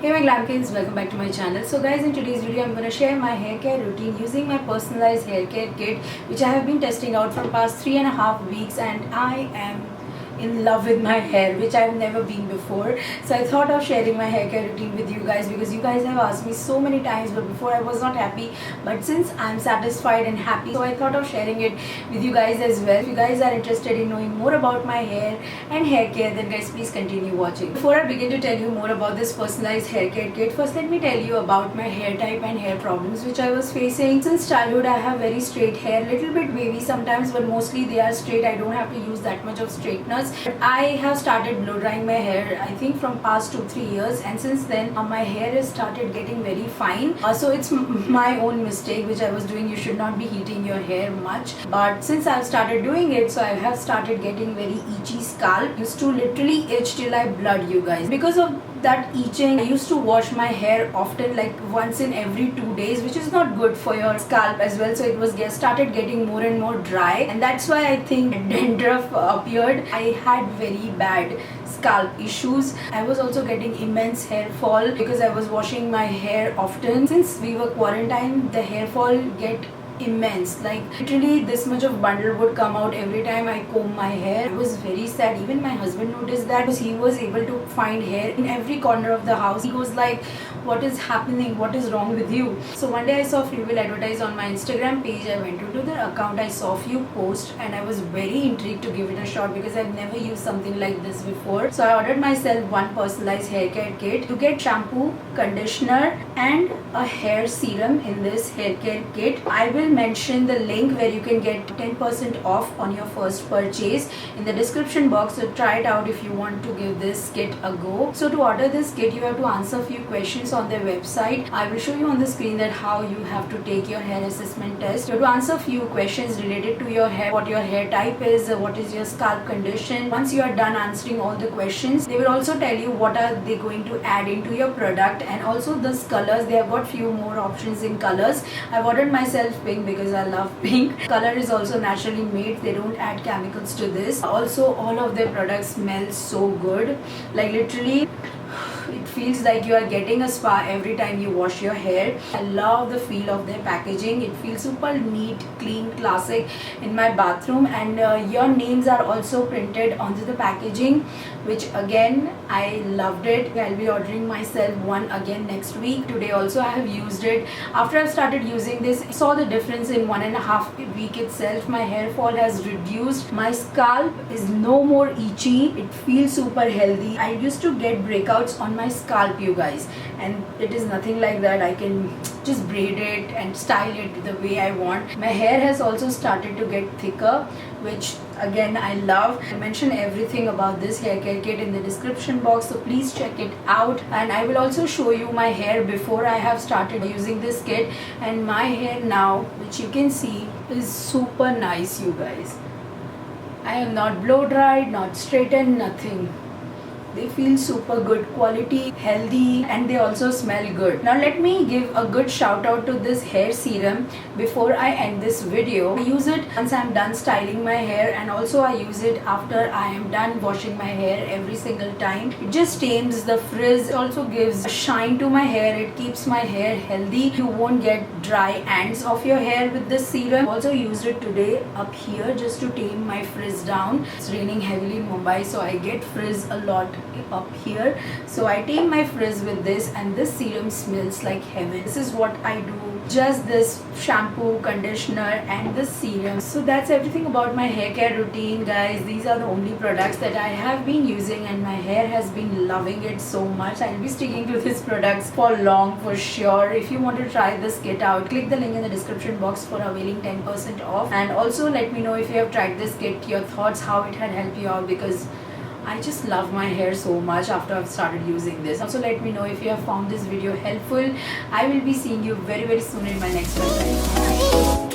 Hey my glam kings, welcome back to my channel. So guys, in today's video I'm going to share my hair care routine using my personalized hair care kit, which I have been testing out for past 3.5 weeks, and I am in love with my hair, which I've never been before. So I thought of sharing my hair care routine with you guys because you guys have asked me so many times, but before I was not happy, but since I'm satisfied and happy, so I thought of sharing it with you guys as well. If you guys are interested in knowing more about my hair and hair care, then guys please continue watching. Before I begin to tell you more about this personalized hair care kit, first let me tell you about my hair type and hair problems which I was facing. Since childhood I have very straight hair, little bit wavy sometimes, but mostly they are straight. I don't have to use that much of straighteners. But I have started blow drying my hair, I think from past 2-3 years, and since then my hair has started getting very fine. So it's my own mistake which I was doing. You should not be heating your hair much, but since I've started doing it, so I have started getting very itchy scalp. Used to literally itch till I blood, you guys. Because of that itching, I used to wash my hair often, like once in every 2 days, which is not good for your scalp as well. So it was started getting more and more dry, and that's why I think dandruff appeared. I had very bad scalp issues. I was also getting immense hair fall because I was washing my hair often. Since we were quarantined, the hair fall get immense, like literally this much of bundle would come out every time I comb my hair. It was very sad. Even my husband noticed that because he was able to find hair in every corner of the house. He was like, what is happening, what is wrong with you? So one day I saw Freewill advertise on my Instagram page. I went into their account, I saw few posts, and I was very intrigued to give it a shot because I've never used something like this before. So I ordered myself one personalized hair care kit. You get shampoo, conditioner and a hair serum in this hair care kit. I will mention the link where you can get 10% off on your first purchase in the description box, so try it out if you want to give this kit a go. So to order this kit, you have to answer a few questions on their website. I will show you on the screen that how you have to take your hair assessment test. You have to answer a few questions related to your hair, what your hair type is, what is your scalp condition. Once you are done answering all the questions, they will also tell you what are they going to add into your product, and also this colors. They have got few more options in colors. I've ordered myself pink because I love pink. Color is also naturally made. They don't add chemicals to this. Also, all of their products smell so good. Like literally, it feels like you are getting a spa every time you wash your hair. I love the feel of their packaging. It feels super neat, clean, classic in my bathroom, and your names are also printed onto the packaging, which again I loved it. I'll be ordering myself one again next week. Today also I have used it. After I've started using this, I saw the difference in 1.5 week itself. My hair fall has reduced. My scalp is no more itchy. It feels super healthy. I used to get breakouts on my scalp, you guys, and it is nothing like that. I can just braid it and style it the way I want. My hair has also started to get thicker, which again I love. I mention everything about this hair care kit in the description box, so please check it out. And I will also show you my hair before I have started using this kit, and my hair now, which you can see, is super nice, you guys. I am not blow dried, not straightened, nothing. They feel super good quality, healthy, and they also smell good. Now let me give a good shout out to this hair serum before I end this video. I use it once I'm done styling my hair, and also I use it after I am done washing my hair every single time. It just tames the frizz. It also gives a shine to my hair. It keeps my hair healthy. You won't get dry ends of your hair with this serum. Also used it today up here just to tame my frizz down. It's raining heavily in Mumbai, so I get frizz a lot up here, so I tame my frizz with this, and this serum smells like heaven. This is what I do, just this shampoo, conditioner and this serum. So that's everything about my hair care routine, guys. These are the only products that I have been using, and my hair has been loving it so much. I'll be sticking to these products for long for sure. If you want to try this kit out, click the link in the description box for availing 10% off, and also let me know if you have tried this kit, your thoughts, how it had helped you out, because I just love my hair so much after I've started using this. Also let me know if you have found this video helpful. I will be seeing you very soon in my next one.